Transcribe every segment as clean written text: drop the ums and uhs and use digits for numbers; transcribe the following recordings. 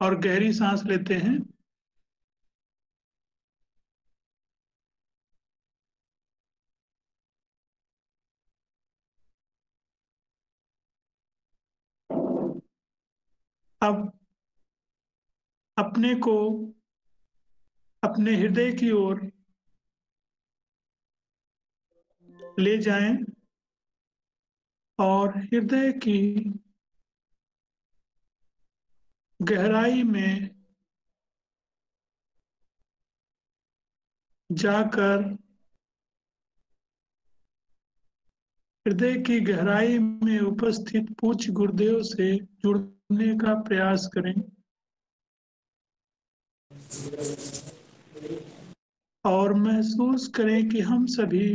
और गहरी सांस लेते हैं। अब अपने को अपने हृदय की ओर ले जाएं और हृदय की गहराई में जाकर हृदय की गहराई में उपस्थित पूज्य गुरुदेव से जुड़ने का प्रयास करें और महसूस करें कि हम सभी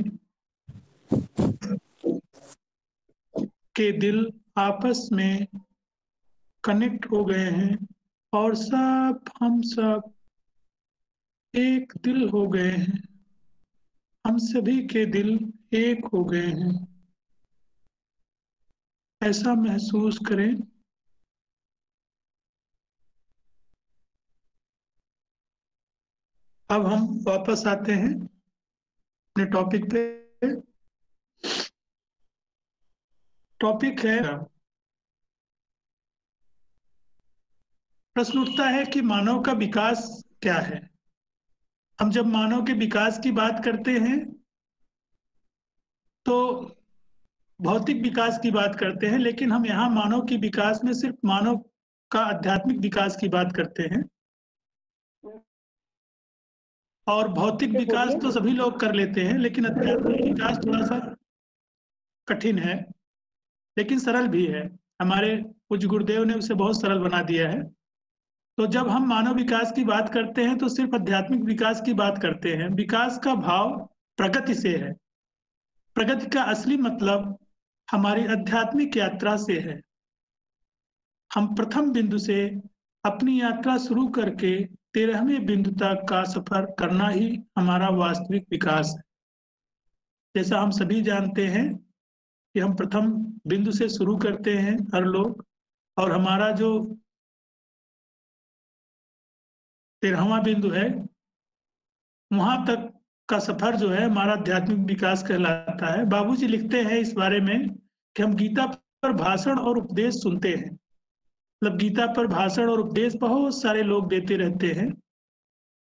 के दिल आपस में कनेक्ट हो गए हैं और हम सब एक दिल हो गए हैं। हम सभी के दिल एक हो गए हैं, ऐसा महसूस करें। अब हम वापस आते हैं अपने टॉपिक पे। टॉपिक है, प्रश्न उठता है कि मानव का विकास क्या है। हम जब मानव के विकास की बात करते हैं तो भौतिक विकास की बात करते हैं, लेकिन हम यहाँ मानव की विकास में सिर्फ मानव का आध्यात्मिक विकास की बात करते हैं। और भौतिक विकास तो सभी लोग कर लेते हैं, लेकिन आध्यात्मिक विकास थोड़ा सा कठिन है, लेकिन सरल भी है। हमारे पूज्य गुरुदेव ने उसे बहुत सरल बना दिया है। तो जब हम मानव विकास की बात करते हैं तो सिर्फ आध्यात्मिक विकास की बात करते हैं। विकास का भाव प्रगति से है। प्रगति का असली मतलब हमारी आध्यात्मिक यात्रा से है। हम प्रथम बिंदु से अपनी यात्रा शुरू करके 13वें बिंदु तक का सफर करना ही हमारा वास्तविक विकास है। जैसा हम सभी जानते हैं कि हम प्रथम बिंदु से शुरू करते हैं हर लोग, और हमारा जो 13वां बिंदु है वहां तक का सफर जो है हमारा आध्यात्मिक विकास कहलाता है। बाबूजी लिखते हैं इस बारे में कि हम गीता पर भाषण और उपदेश सुनते हैं। मतलब गीता पर भाषण और उपदेश बहुत सारे लोग देते रहते हैं।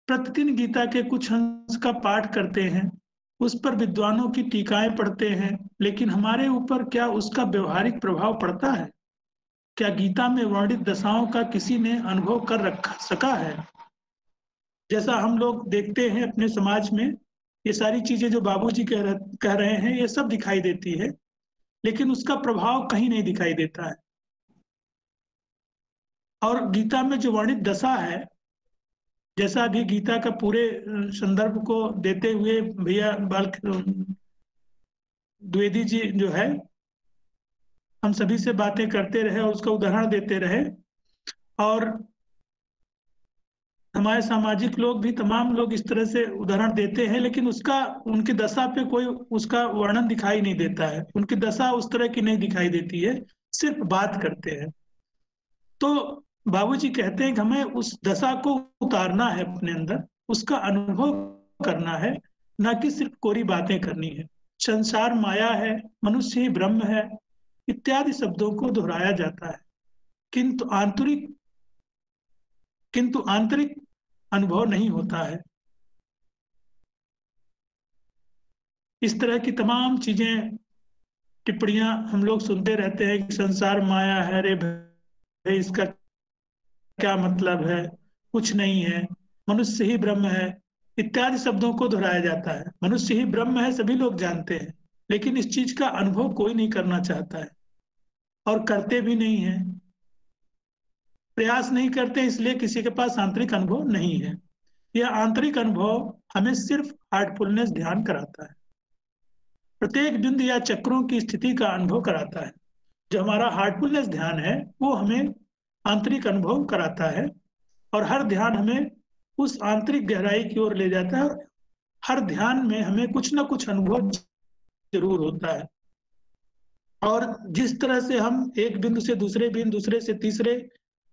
प्रतिदिन गीता के कुछ अंश का पाठ करते हैं, उस पर विद्वानों की टीकाएं पढ़ते हैं, लेकिन हमारे ऊपर क्या उसका व्यवहारिक प्रभाव पड़ता है? क्या गीता में वर्णित दशाओं का किसी ने अनुभव कर रखा सका है? जैसा हम लोग देखते हैं अपने समाज में, ये सारी चीजें जो बाबूजी कह रहे हैं ये सब दिखाई देती है, लेकिन उसका प्रभाव कहीं नहीं दिखाई देता है। और गीता में जो वर्णित दशा है, जैसा अभी गीता का पूरे संदर्भ को देते हुए भैया बाल द्विवेदी जी जो है हम सभी से बातें करते रहे और उसका उदाहरण देते रहे, और हमारे सामाजिक लोग भी तमाम लोग इस तरह से उदाहरण देते हैं, लेकिन उसका उनकी दशा पे कोई उसका वर्णन दिखाई नहीं देता है। उनकी दशा उस तरह की नहीं दिखाई देती है, सिर्फ बात करते हैं। तो बाबूजी कहते हैं कि हमें उस दशा को उतारना है अपने अंदर, उसका अनुभव करना है, ना कि सिर्फ कोरी बातें करनी है। संसार माया है, मनुष्य ही ब्रह्म है इत्यादि शब्दों को दोहराया जाता है, किंतु आंतरिक अनुभव नहीं होता है। इस तरह की तमाम चीजें, टिप्पणियां हम लोग सुनते रहते हैं कि संसार माया है, रे भाई इसका क्या मतलब है, कुछ नहीं है, मनुष्य ही ब्रह्म है इत्यादि शब्दों को दोहराया जाता है। मनुष्य ही ब्रह्म है सभी लोग जानते हैं, लेकिन इस चीज का अनुभव कोई नहीं करना चाहता है और करते भी नहीं है। प्रयास नहीं करते इसलिए किसी के पास आंतरिक अनुभव नहीं है। यह आंतरिक अनुभव हमें सिर्फ हार्टफुलनेस ध्यान कराता है, प्रत्येक बिंदु या चक्रों की स्थिति का अनुभव कराता है। जो हमारा हार्टफुलनेस ध्यान है वो हमें आंतरिक अनुभव कराता है, और हर ध्यान हमें उस आंतरिक गहराई की ओर ले जाता है। हर ध्यान में हमें कुछ ना कुछ अनुभव जरूर होता है। और जिस तरह से हम एक बिंदु से दूसरे बिंदु, दूसरे से तीसरे,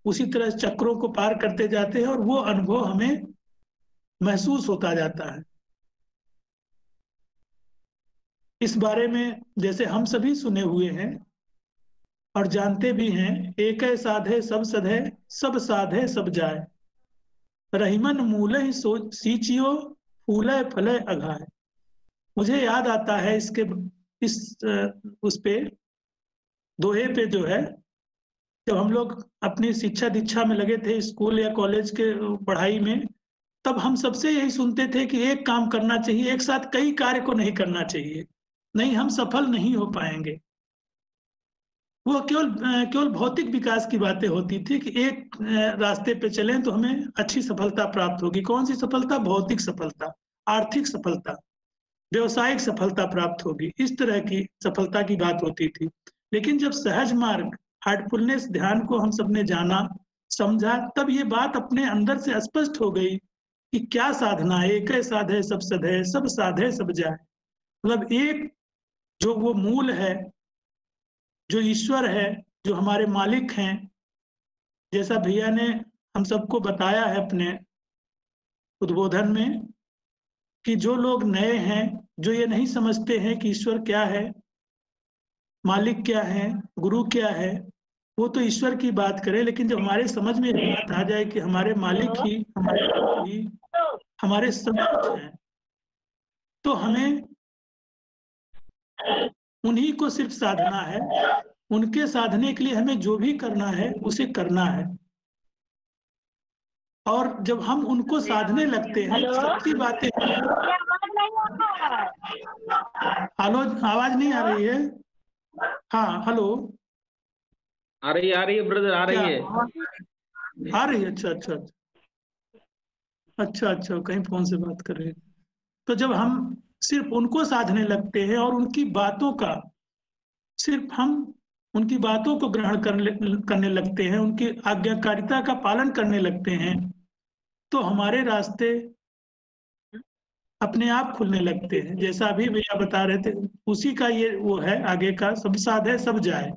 उसी तरह चक्रों को पार करते जाते हैं और वो अनुभव हमें महसूस होता जाता है। इस बारे में जैसे हम सभी सुने हुए हैं और जानते भी हैं, एक साधे सब सधे, सब साधे सब जाए, रहीमन मूले ही सोच सींचियो, फूले फले अघाए। मुझे याद आता है इस उस पे दोहे पे जो है, जब हम लोग अपनी शिक्षा दीक्षा में लगे थे स्कूल या कॉलेज के पढ़ाई में, तब हम सबसे यही सुनते थे कि एक काम करना चाहिए, एक साथ कई कार्य को नहीं करना चाहिए, नहीं हम सफल नहीं हो पाएंगे। वो केवल भौतिक विकास की बातें होती थी कि एक रास्ते पे चलें तो हमें अच्छी सफलता प्राप्त होगी। कौन सी सफलता? भौतिक सफलता, आर्थिक सफलता, व्यवसायिक सफलता प्राप्त होगी, इस तरह की सफलता की बात होती थी। लेकिन जब सहज मार्ग, हार्टफुलनेस ध्यान को हम सबने जाना समझा, तब ये बात अपने अंदर से स्पष्ट हो गई कि क्या साधना है। एक साधे सब सधे, सब साधे सब जाए। मतलब एक जो वो मूल है, जो ईश्वर है, जो हमारे मालिक हैं, जैसा भैया ने हम सबको बताया है अपने उद्बोधन में, कि जो लोग नए हैं, जो ये नहीं समझते हैं कि ईश्वर क्या है, मालिक क्या है, गुरु क्या है, वो तो ईश्वर की बात करें, लेकिन जब हमारे समझ में ये बात आ जाए कि हमारे मालिक ही, हमारे गुरु ही, हमारे सब कुछ हैं, तो हमें उन्हीं को सिर्फ साधना है। उनके साधने के लिए हमें जो भी करना है उसे करना है। और जब हम उनको साधने लगते हैं, सच्ची बातें। हेलो, आवाज नहीं आ रही है? हाँ, हेलो। आ रही है ब्रदर, आ रही है। आ रही है? अच्छा अच्छा अच्छा अच्छा, कहीं फोन से बात कर रहे हैं। तो जब हम सिर्फ उनको साधने लगते हैं और उनकी बातों का सिर्फ हम उनकी बातों को ग्रहण करने लगते हैं, उनकी आज्ञाकारिता का पालन करने लगते हैं, तो हमारे रास्ते अपने आप खुलने लगते हैं। जैसा अभी भैया बता रहे थे, उसी का ये वो है आगे का, सब साधे सब जाए।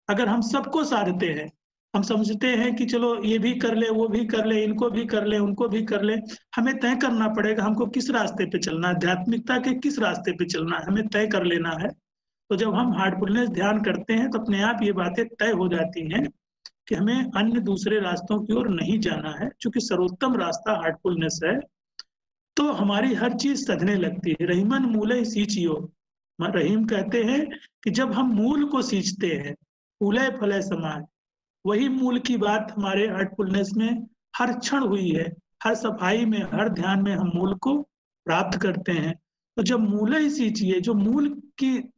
अगर हम सबको साधते हैं, हम समझते हैं कि चलो ये भी कर ले, वो भी कर ले, इनको भी कर ले, उनको भी कर ले, हमें तय करना पड़ेगा हमको किस रास्ते पे चलना है, आध्यात्मिकता के किस रास्ते पे चलना है, हमें तय कर लेना है। तो जब हम हार्टफुलनेस ध्यान करते हैं तो अपने आप ये बातें तय हो जाती हैं कि हमें अन्य दूसरे रास्तों की ओर नहीं जाना है, क्योंकि सर्वोत्तम रास्ता हार्टफुलनेस है। तो हमारी हर चीज सधने लगती है। रहीमन मूले सींचियो, रहीम कहते हैं कि जब हम मूल को सींचते हैं, फूले फले समाए, वही मूल की बात हमारे हार्टफुलनेस में हर क्षण हुई है। हर सफाई में, हर ध्यान में हम मूल को प्राप्त करते हैं। तो जब मूल ही सींचिए, जो मूल की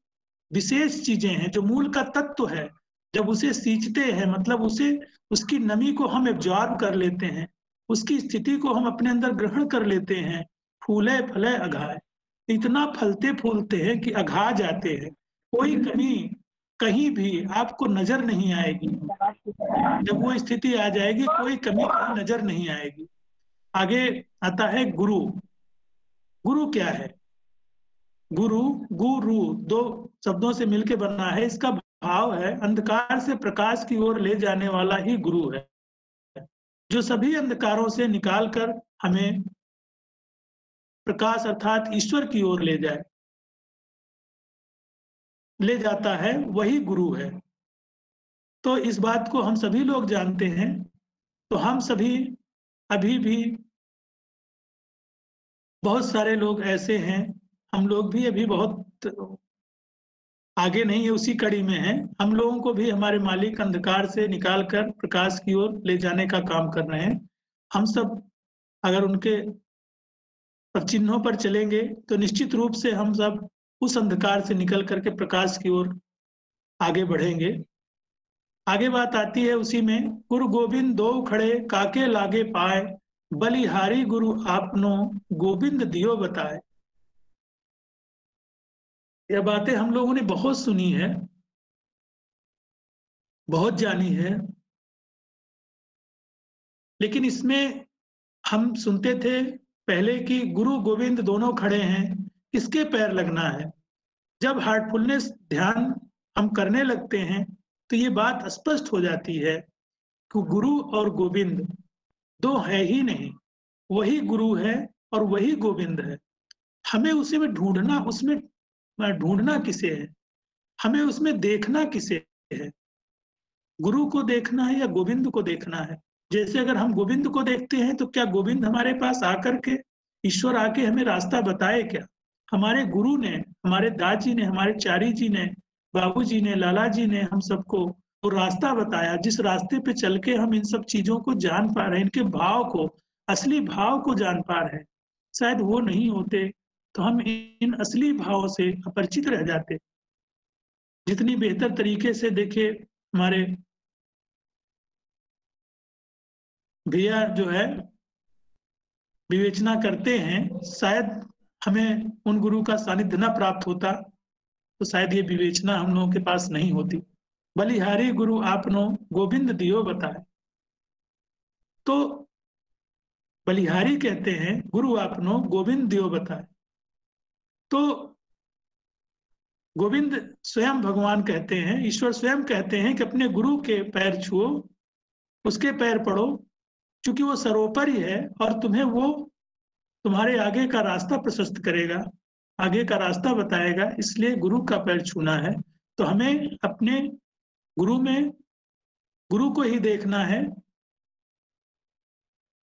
विशेष चीजें हैं, जो मूल का तत्व है, जब उसे सींचते हैं, मतलब उसे, उसकी नमी को हम एब्जॉर्ब कर लेते हैं, उसकी स्थिति को हम अपने अंदर ग्रहण कर लेते हैं, फूले फले अघाए, इतना फलते फूलते हैं कि अघा जाते हैं। कोई कमी कहीं भी आपको नजर नहीं आएगी। जब वो स्थिति आ जाएगी, कोई कमी कहीं नजर नहीं आएगी। आगे आता है गुरु। गुरु क्या है? गुरु, गुरु दो शब्दों से मिलकर बना है। इसका भाव है अंधकार से प्रकाश की ओर ले जाने वाला ही गुरु है, जो सभी अंधकारों से निकालकर हमें प्रकाश अर्थात ईश्वर की ओर ले जाता है, वही गुरु है। तो इस बात को हम सभी लोग जानते हैं। तो हम सभी अभी भी, बहुत सारे लोग ऐसे हैं, हम लोग भी अभी बहुत आगे नहीं है, उसी कड़ी में है। हम लोगों को भी हमारे मालिक अंधकार से निकालकर प्रकाश की ओर ले जाने का काम कर रहे हैं। हम सब अगर उनके चिन्हों पर चलेंगे तो निश्चित रूप से हम सब उस अंधकार से निकल करके प्रकाश की ओर आगे बढ़ेंगे। आगे बात आती है उसी में, गुरु गोविंद दो खड़े काके लागे पाए, बलिहारी गुरु आपनो गोविंद दियो बताए। यह बातें हम लोगों ने बहुत सुनी है, बहुत जानी है, लेकिन इसमें हम सुनते थे पहले कि गुरु गोविंद दोनों खड़े हैं, किसके पैर लगना है। जब हार्टफुलनेस ध्यान हम करने लगते हैं तो ये बात स्पष्ट हो जाती है कि गुरु और गोविंद दो है ही नहीं, वही गुरु है और वही गोविंद है। हमें उसे में ढूंढना, उसमें ढूंढना किसे है, हमें उसमें देखना किसे है, गुरु को देखना है या गोविंद को देखना है। जैसे अगर हम गोविंद को देखते हैं तो क्या गोविंद हमारे पास आकर के, ईश्वर आके हमें रास्ता बताए क्या? हमारे गुरु ने, हमारे दादी ने, हमारे चारी जी ने, बाबूजी ने, लाला जी ने हम सबको वो रास्ता बताया, जिस रास्ते पे चल के हम इन सब चीजों को जान पा रहे हैं, इनके भाव को, असली भाव को जान पा रहे हैं। शायद वो नहीं होते तो हम इन असली भावों से अपरिचित रह जाते। जितनी बेहतर तरीके से देखिए हमारे भैया जो है विवेचना करते हैं, शायद हमें उन गुरु का सानिध्य न प्राप्त होता तो शायद ये विवेचना हम लोगों के पास नहीं होती। बलिहारी गुरु आपनो गोविंद दियो बताए। तो बलिहारी कहते हैं गुरु आपनो गोविंद दियो बताए। तो गोविंद स्वयं भगवान कहते हैं, ईश्वर स्वयं कहते हैं कि अपने गुरु के पैर छुओ, उसके पैर पड़ो, क्योंकि वो सर्वोपरि है और तुम्हें वो तुम्हारे आगे का रास्ता प्रशस्त करेगा, आगे का रास्ता बताएगा। इसलिए गुरु का पैर छूना है। तो हमें अपने गुरु में गुरु को ही देखना है,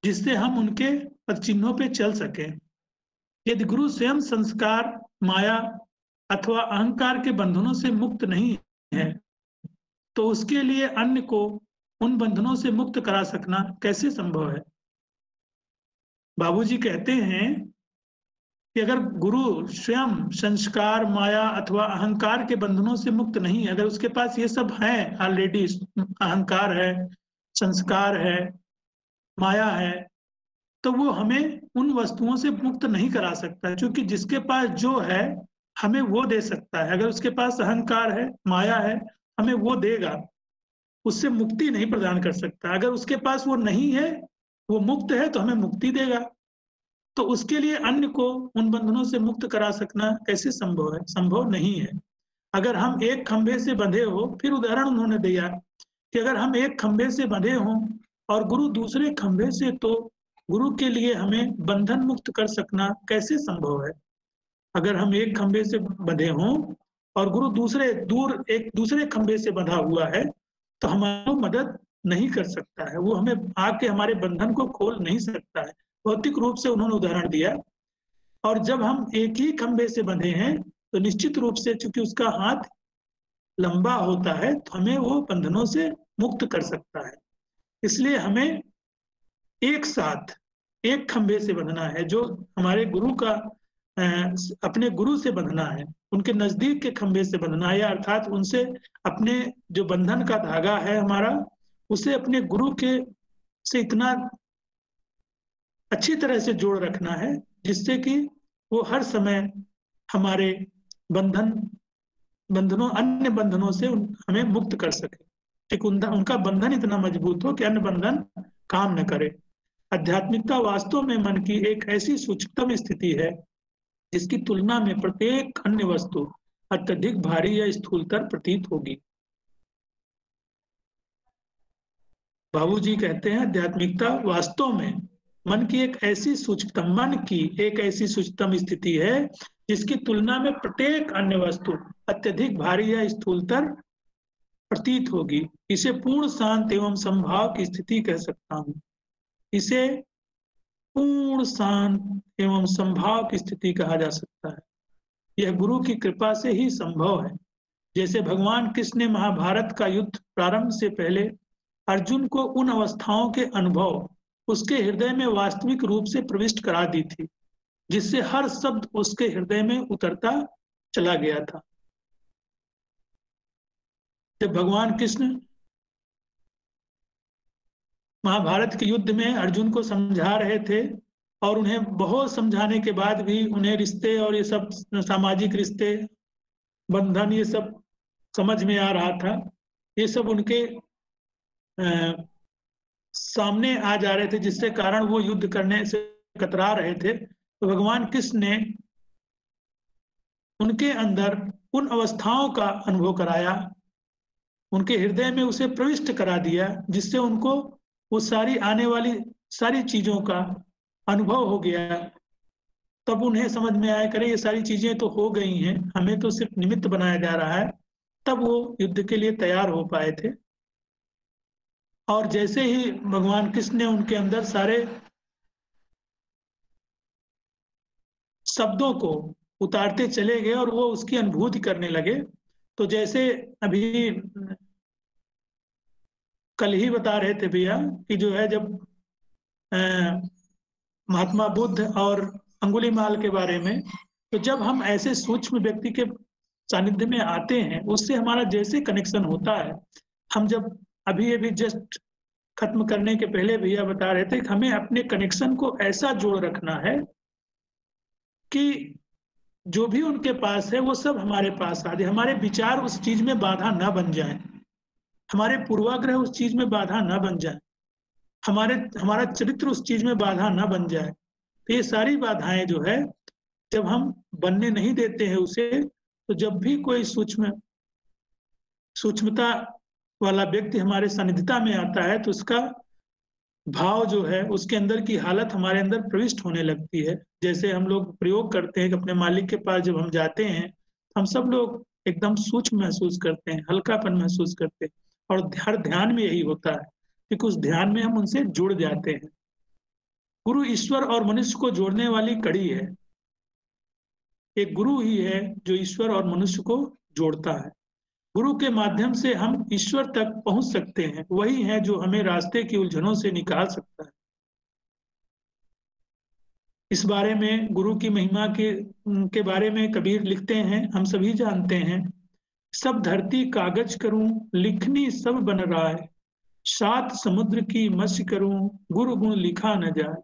जिससे हम उनके पद चिन्हों पे चल सकें। यदि गुरु स्वयं संस्कार, माया अथवा अहंकार के बंधनों से मुक्त नहीं है तो उसके लिए अन्य को उन बंधनों से मुक्त करा सकना कैसे संभव है? बाबूजी कहते हैं कि अगर गुरु स्वयं संस्कार, माया अथवा अहंकार के बंधनों से मुक्त नहीं है, अगर उसके पास ये सब है ऑलरेडी, अहंकार है, संस्कार है, माया है, तो वो हमें उन वस्तुओं से मुक्त नहीं करा सकता, क्योंकि जिसके पास जो है हमें वो दे सकता है। अगर उसके पास अहंकार है, माया है, हमें वो देगा, उससे मुक्ति नहीं प्रदान कर सकता। अगर उसके पास वो नहीं है, वो मुक्त है, तो हमें मुक्ति देगा। तो उसके लिए अन्य को उन बंधनों से मुक्त करा सकना कैसे संभव है? संभव नहीं है। अगर हम एक खंभे से बंधे हो, फिर उदाहरण उन्होंने दिया कि अगर हम एक खंभे से बंधे हों और गुरु दूसरे खंभे से, तो गुरु के लिए हमें बंधन मुक्त कर सकना कैसे संभव है? अगर हम एक खंभे से बंधे हों और गुरु एक दूसरे खंभे से बंधा हुआ है, तो हमारी मदद नहीं कर सकता है, वो हमें आके हमारे बंधन को खोल नहीं सकता है। भौतिक रूप से उन्होंने उदाहरण दिया। और जब हम एक ही खंभे से बंधे हैं तो निश्चित रूप से चूंकि उसका हाथ लंबा होता है तो हमें वो बंधनों से मुक्त कर सकता है। इसलिए हमें एक साथ एक खंभे से बंधना है, जो हमारे गुरु का अपने गुरु से बंधना है, उनके नजदीक के खंभे से बंधना है, अर्थात उनसे अपने जो बंधन का धागा है हमारा, उसे अपने गुरु के से इतना अच्छी तरह से जोड़ रखना है जिससे कि वो हर समय हमारे बंधनों अन्य बंधनों से हमें मुक्त कर सके। ठीक उनका बंधन इतना मजबूत हो कि अन्य बंधन काम न करे। आध्यात्मिकता वास्तव में मन की एक ऐसी सूक्ष्मतम स्थिति है जिसकी तुलना में प्रत्येक अन्य वस्तु अत्यधिक भारी या स्थूलतर प्रतीत होगी। बाबूजी कहते हैं आध्यात्मिकता वास्तव में मन की एक ऐसी सूक्ष्मतम स्थिति है जिसकी तुलना में प्रत्येक अन्य वस्तु अत्यधिक भारी या स्थूलतर प्रतीत होगी। इसे पूर्ण शांत एवं संभाव की स्थिति कह सकता हूँ। इसे पूर्ण शांत एवं संभाव की स्थिति कहा जा सकता है। यह गुरु की कृपा से ही संभव है। जैसे भगवान कृष्ण ने महाभारत का युद्ध प्रारंभ से पहले अर्जुन को उन अवस्थाओं के अनुभव उसके हृदय में वास्तविक रूप से प्रविष्ट करा दी थी, जिससे हर शब्द उसके हृदय में उतरता चला गया था। जब भगवान कृष्ण महाभारत के युद्ध में अर्जुन को समझा रहे थे और उन्हें बहुत समझाने के बाद भी उन्हें रिश्ते और ये सब सामाजिक रिश्ते, बंधन, ये सब समझ में आ रहा था, ये सब उनके सामने आ जा रहे थे, जिससे कारण वो युद्ध करने से कतरा रहे थे। तो भगवान कृष्ण ने उनके अंदर उन अवस्थाओं का अनुभव कराया उनके हृदय में उसे प्रविष्ट करा दिया, जिससे उनको वो सारी आने वाली सारी चीजों का अनुभव हो गया। तब उन्हें समझ में आया, करे ये सारी चीजें तो हो गई हैं, हमें तो सिर्फ निमित्त बनाया जा रहा है। तब वो युद्ध के लिए तैयार हो पाए थे। और जैसे ही भगवान कृष्ण ने उनके अंदर सारे शब्दों को उतारते चले गए और वो उसकी अनुभूति करने लगे, तो जैसे अभी कल ही बता रहे थे भैया कि जो है जब महात्मा बुद्ध और अंगुलीमाल के बारे में, तो जब हम ऐसे सूक्ष्म व्यक्ति के सानिध्य में आते हैं, उससे हमारा जैसे कनेक्शन होता है। हम जब अभी अभी जस्ट खत्म करने के पहले भैया बता रहे थे कि हमें अपने कनेक्शन को ऐसा जोड़ रखना है कि जो भी उनके पास है वो सब हमारे पास आ जाए, हमारे विचार उस चीज में बाधा ना बन जाए, हमारे पूर्वाग्रह उस चीज में बाधा ना बन जाए, हमारा चरित्र उस चीज में बाधा ना बन जाए। तो ये सारी बाधाएं जो है जब हम बनने नहीं देते हैं उसे, तो जब भी कोई सूक्ष्मता वाला व्यक्ति हमारे सानिध्यता में आता है, तो उसका भाव जो है, उसके अंदर की हालत हमारे अंदर प्रविष्ट होने लगती है। जैसे हम लोग प्रयोग करते हैं कि अपने मालिक के पास जब हम जाते हैं, हम सब लोग एकदम सूक्ष्म महसूस करते हैं, हल्कापन महसूस करते हैं। और हर ध्यान में यही होता है, क्योंकि उस ध्यान में हम उनसे जुड़ जाते हैं। गुरु ईश्वर और मनुष्य को जोड़ने वाली कड़ी है। एक गुरु ही है जो ईश्वर और मनुष्य को जोड़ता है। गुरु के माध्यम से हम ईश्वर तक पहुंच सकते हैं, वही है जो हमें रास्ते की उलझनों से निकाल सकता है। इस बारे में, गुरु की महिमा के बारे में कबीर लिखते हैं, हम सभी जानते हैं। सब धरती कागज करूं, लिखनी सब बन राय, सात समुद्र की मत्स्य करूं, गुरु गुण लिखा न जाए।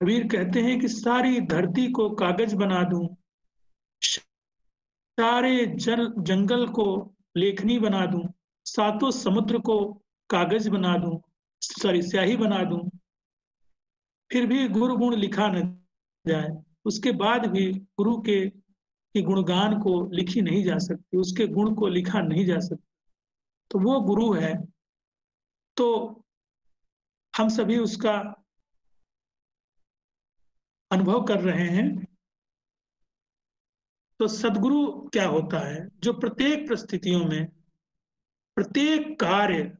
कबीर कहते हैं कि सारी धरती को कागज बना दूं, सारे जंगल को लेखनी बना दूं, सातों समुद्र को कागज बना दूं, स्याही बना दूं, फिर भी गुरु गुण लिखा न जाए। उसके बाद भी गुरु के गुणगान को लिखी नहीं जा सकती, उसके गुण को लिखा नहीं जा सकता। तो वो गुरु है, तो हम सभी उसका अनुभव कर रहे हैं। तो सदगुरु क्या होता है? जो प्रत्येक परिस्थितियों में प्रत्येक कार्य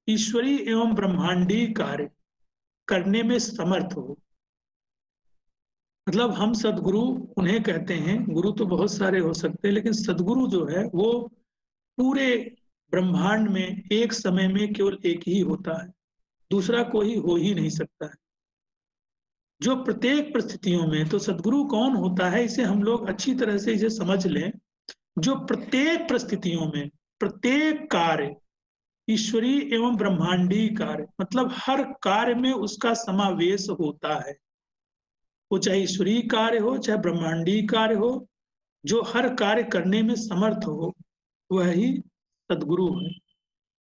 ईश्वरीय एवं ब्रह्मांडीय कार्य करने में समर्थ हो। मतलब हम सदगुरु उन्हें कहते हैं, गुरु तो बहुत सारे हो सकते हैं, लेकिन सदगुरु जो है वो पूरे ब्रह्मांड में एक समय में केवल एक ही होता है, दूसरा कोई हो ही नहीं सकता है। जो प्रत्येक परिस्थितियों में, तो सदगुरु कौन होता है, इसे हम लोग अच्छी तरह से इसे समझ लें। जो प्रत्येक परिस्थितियों में प्रत्येक कार्य ईश्वरीय एवं ब्रह्मांडीय कार्य, मतलब हर कार्य में उसका समावेश होता है। वो चाहे ईश्वरीय कार्य हो चाहे ब्रह्मांडीय कार्य हो, जो हर कार्य करने में समर्थ हो, वही सदगुरु है।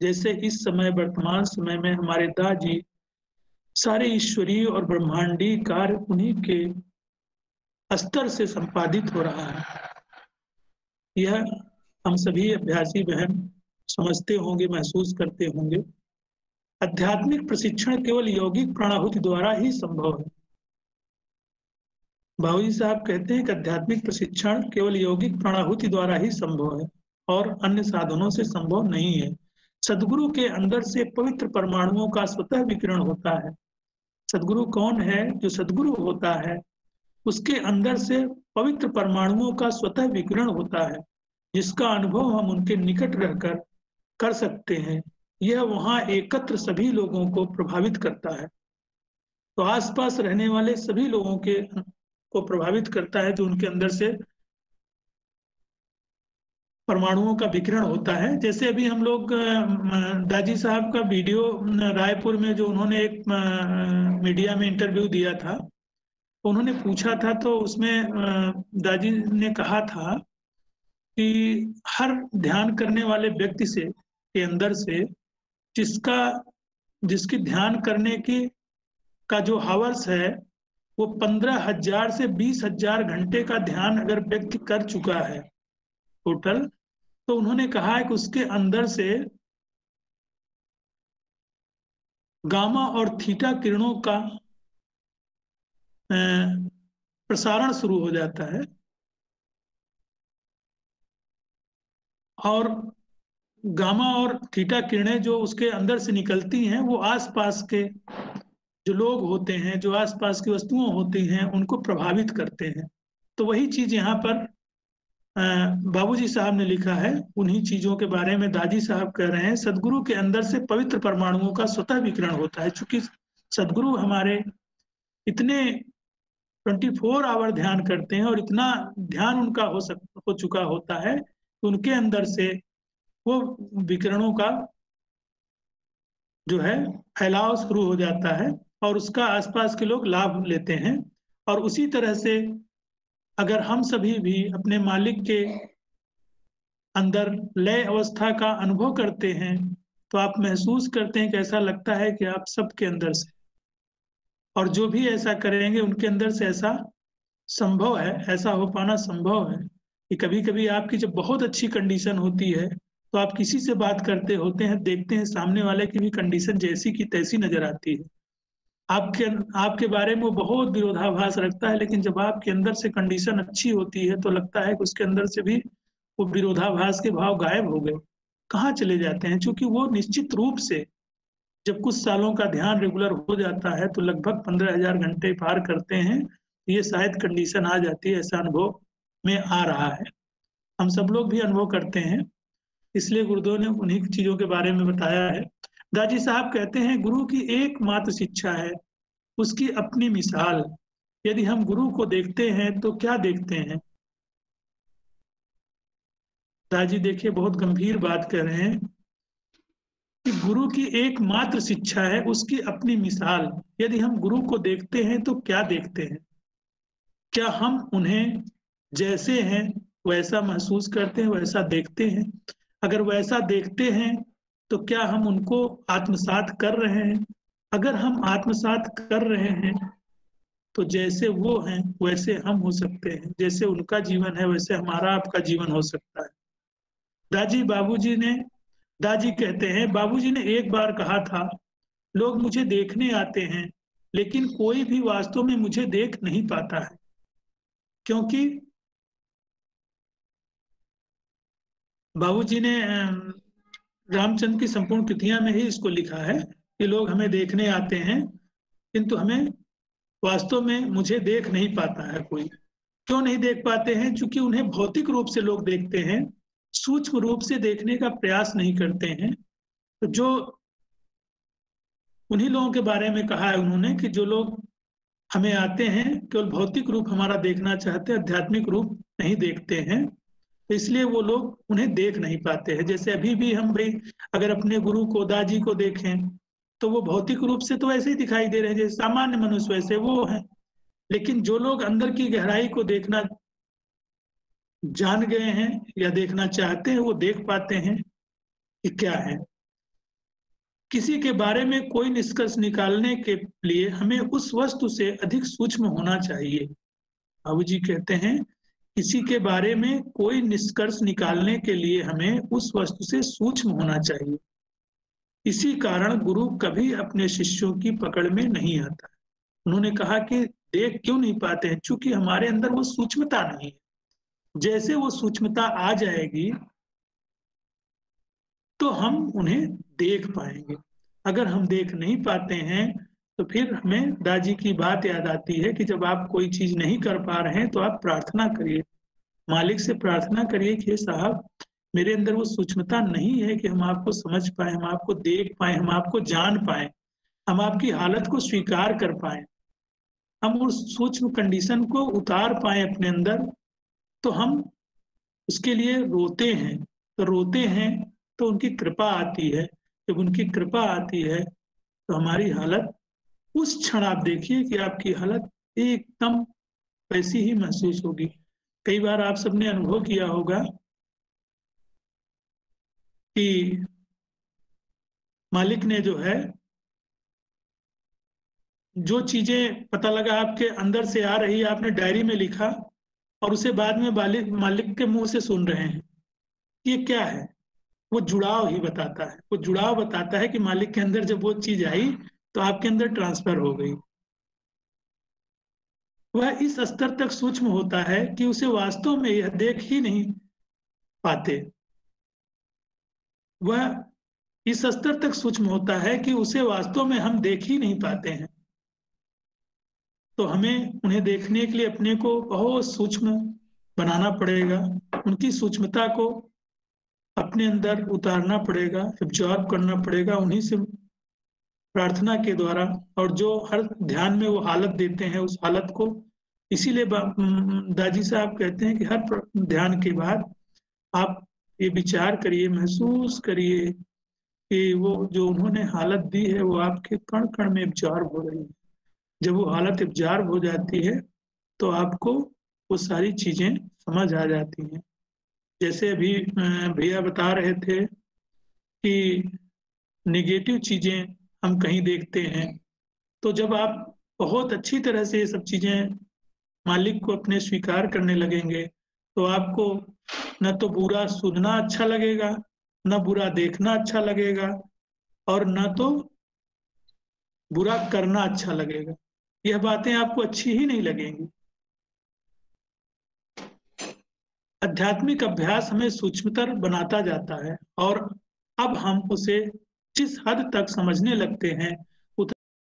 जैसे इस समय वर्तमान समय में हमारे दाजी सारे ईश्वरीय और ब्रह्मांडीय कार्य उन्हीं के स्तर से संपादित हो रहा है। यह हम सभी अभ्यासी बहन समझते होंगे, महसूस करते होंगे। आध्यात्मिक प्रशिक्षण केवल यौगिक प्राणाहुति द्वारा ही संभव है। बाबूजी साहब कहते हैं कि आध्यात्मिक प्रशिक्षण केवल यौगिक प्राणाहुति द्वारा ही संभव है और अन्य साधनों से संभव नहीं है। सदगुरु के अंदर से पवित्र परमाणुओं का स्वतः विकिरण होता है। सदगुरु कौन है? जो सदगुरु होता है उसके अंदर से पवित्र परमाणुओं का स्वतः विकिरण होता है, जिसका अनुभव हम उनके निकट रहकर कर सकते हैं। यह वहां एकत्र सभी लोगों को प्रभावित करता है। तो आसपास रहने वाले सभी लोगों को प्रभावित करता है, जो उनके अंदर से परमाणुओं का विकिरण होता है। जैसे अभी हम लोग दाजी साहब का वीडियो रायपुर में जो उन्होंने एक मीडिया में इंटरव्यू दिया था, उन्होंने पूछा था, तो उसमें दाजी ने कहा था कि हर ध्यान करने वाले व्यक्ति से के अंदर से जिसकी ध्यान करने की का जो हावर्स है, वो 15,000 से 20,000 घंटे का ध्यान अगर व्यक्ति कर चुका है टोटल, तो उन्होंने कहा है कि उसके अंदर से गामा और थीटा किरणों का प्रसारण शुरू हो जाता है और गामा और थीटा किरणें जो उसके अंदर से निकलती हैं वो आसपास के जो लोग होते हैं, जो आसपास की वस्तुएं होती हैं, उनको प्रभावित करते हैं। तो वही चीज यहाँ पर बाबूजी साहब ने लिखा है। उन्हीं चीजों के बारे में दाजी साहब कह रहे हैं। सदगुरु के अंदर से पवित्र परमाणुओं का स्वतः विकिरण होता है। चूंकि सदगुरु हमारे इतने 24 आवर ध्यान करते हैं और इतना ध्यान उनका हो चुका होता है तो उनके अंदर से वो विकिरणों का जो है फैलाव शुरू हो जाता है और उसका आसपास के लोग लाभ लेते हैं। और उसी तरह से अगर हम सभी भी अपने मालिक के अंदर लय अवस्था का अनुभव करते हैं तो आप महसूस करते हैं कि ऐसा लगता है कि आप सबके अंदर से, और जो भी ऐसा करेंगे उनके अंदर से ऐसा संभव है, ऐसा हो पाना संभव है कि कभी कभी आपकी जब बहुत अच्छी कंडीशन होती है तो आप किसी से बात करते होते हैं, देखते हैं सामने वाले की भी कंडीशन जैसी की तैसी नजर आती है। आपके आपके बारे में वो बहुत विरोधाभास रखता है, लेकिन जब आपके अंदर से कंडीशन अच्छी होती है तो लगता है कि उसके अंदर से भी वो विरोधाभास के भाव गायब हो गए, कहाँ चले जाते हैं। क्योंकि वो निश्चित रूप से जब कुछ सालों का ध्यान रेगुलर हो जाता है तो लगभग 15,000 घंटे पार करते हैं, ये शायद कंडीशन आ जाती है। ऐसा अनुभव में आ रहा है, हम सब लोग भी अनुभव करते हैं, इसलिए गुरुदेव ने उन्हीं चीजों के बारे में बताया है। दाजी साहब कहते हैं गुरु की एकमात्र शिक्षा है उसकी अपनी मिसाल। यदि हम गुरु को देखते हैं तो क्या देखते हैं? दाजी देखिए बहुत गंभीर बात कर रहे हैं कि गुरु की एकमात्र शिक्षा है उसकी अपनी मिसाल। यदि हम गुरु को देखते हैं तो क्या देखते हैं? क्या हम उन्हें जैसे हैं वैसा महसूस करते हैं, वैसा देखते हैं? अगर वैसा देखते हैं तो क्या हम उनको आत्मसात कर रहे हैं? अगर हम आत्मसात कर रहे हैं तो जैसे वो हैं वैसे हम हो सकते हैं, जैसे उनका जीवन है वैसे हमारा आपका जीवन हो सकता है। दाजी कहते हैं बाबूजी ने एक बार कहा था, लोग मुझे देखने आते हैं लेकिन कोई भी वास्तव में मुझे देख नहीं पाता है, क्योंकि बाबूजी ने रामचंद्र की संपूर्ण कृतियां में ही इसको लिखा है कि लोग हमें देखने आते हैं किंतु हमें वास्तव में मुझे देख नहीं पाता है कोई। क्यों नहीं देख पाते हैं? क्योंकि उन्हें भौतिक रूप से लोग देखते हैं, सूक्ष्म रूप से देखने का प्रयास नहीं करते हैं। तो जो उन्हीं लोगों के बारे में कहा है उन्होंने कि जो लोग हमें आते हैं केवल भौतिक रूप हमारा देखना चाहते हैं, आध्यात्मिक रूप नहीं देखते हैं, तो इसलिए वो लोग उन्हें देख नहीं पाते हैं। जैसे अभी भी हम भाई अगर अपने गुरु को दाजी को देखें तो वो भौतिक रूप से तो ऐसे ही दिखाई दे रहे हैं जैसे सामान्य मनुष्य वैसे वो हैं, लेकिन जो लोग अंदर की गहराई को देखना जान गए हैं या देखना चाहते हैं वो देख पाते हैं कि क्या है। किसी के बारे में कोई निष्कर्ष निकालने के लिए हमें उस वस्तु से अधिक सूक्ष्म होना चाहिए। बाबूजी कहते हैं किसी के बारे में कोई निष्कर्ष निकालने के लिए हमें उस वस्तु से सूक्ष्म होना चाहिए। इसी कारण गुरु कभी अपने शिष्यों की पकड़ में नहीं आता। उन्होंने कहा कि देख क्यों नहीं पाते हैं? क्योंकि हमारे अंदर वो सूक्ष्मता नहीं है। जैसे वो सूक्ष्मता आ जाएगी तो हम उन्हें देख पाएंगे। अगर हम देख नहीं पाते हैं तो फिर हमें दादी की बात याद आती है कि जब आप कोई चीज नहीं कर पा रहे हैं तो आप प्रार्थना करिए, मालिक से प्रार्थना करिए कि साहब मेरे अंदर वो सूक्ष्मता नहीं है कि हम आपको समझ पाए, हम आपको देख पाए, हम आपको जान पाए, हम आपकी हालत को स्वीकार कर पाए, हम उस सूक्ष्म कंडीशन को उतार पाए अपने अंदर। तो हम उसके लिए रोते हैं, तो रोते हैं तो उनकी कृपा आती है। जब उनकी कृपा आती है तो हमारी हालत उस क्षण आप देखिए कि आपकी हालत एकदम वैसी ही महसूस होगी। कई बार आप सबने अनुभव किया होगा कि मालिक ने जो है जो चीजें पता लगा आपके अंदर से आ रही है आपने डायरी में लिखा और उसे बाद में मालिक के मुंह से सुन रहे हैं कि ये क्या है, वो जुड़ाव ही बताता है। वो जुड़ाव बताता है कि मालिक के अंदर जब वो चीज आई तो आपके अंदर ट्रांसफर हो गई। वह इस स्तर तक सूक्ष्म होता है कि उसे वास्तव में यह देख ही नहीं पाते। वह इस स्तर तक सूक्ष्म होता है कि उसे वास्तव में हम देख ही नहीं पाते हैं। तो हमें उन्हें देखने के लिए अपने को बहुत सूक्ष्म बनाना पड़ेगा, उनकी सूक्ष्मता को अपने अंदर उतारना पड़ेगा, एब्जॉर्ब करना पड़ेगा उन्हीं से प्रार्थना के द्वारा। और जो हर ध्यान में वो हालत देते हैं उस हालत को, इसीलिए दादी साहब कहते हैं कि हर ध्यान के बाद आप ये विचार करिए, महसूस करिए कि वो जो उन्होंने हालत दी है वो आपके कण कण में एब्जॉर्ब हो रही है। जब वो हालत एब्जॉर्ब हो जाती है तो आपको वो सारी चीजें समझ आ जाती हैं। जैसे अभी भैया बता रहे थे कि निगेटिव चीजें हम कहीं देखते हैं, तो जब आप बहुत अच्छी तरह से ये सब चीजें मालिक को अपने स्वीकार करने लगेंगे तो आपको न तो बुरा सुनना अच्छा लगेगा, न बुरा देखना अच्छा लगेगा, और न तो बुरा करना अच्छा लगेगा। यह बातें आपको अच्छी ही नहीं लगेंगी। आध्यात्मिक अभ्यास हमें सूक्ष्मतर बनाता जाता है, और अब हम उसे जिस हद तक समझने लगते हैं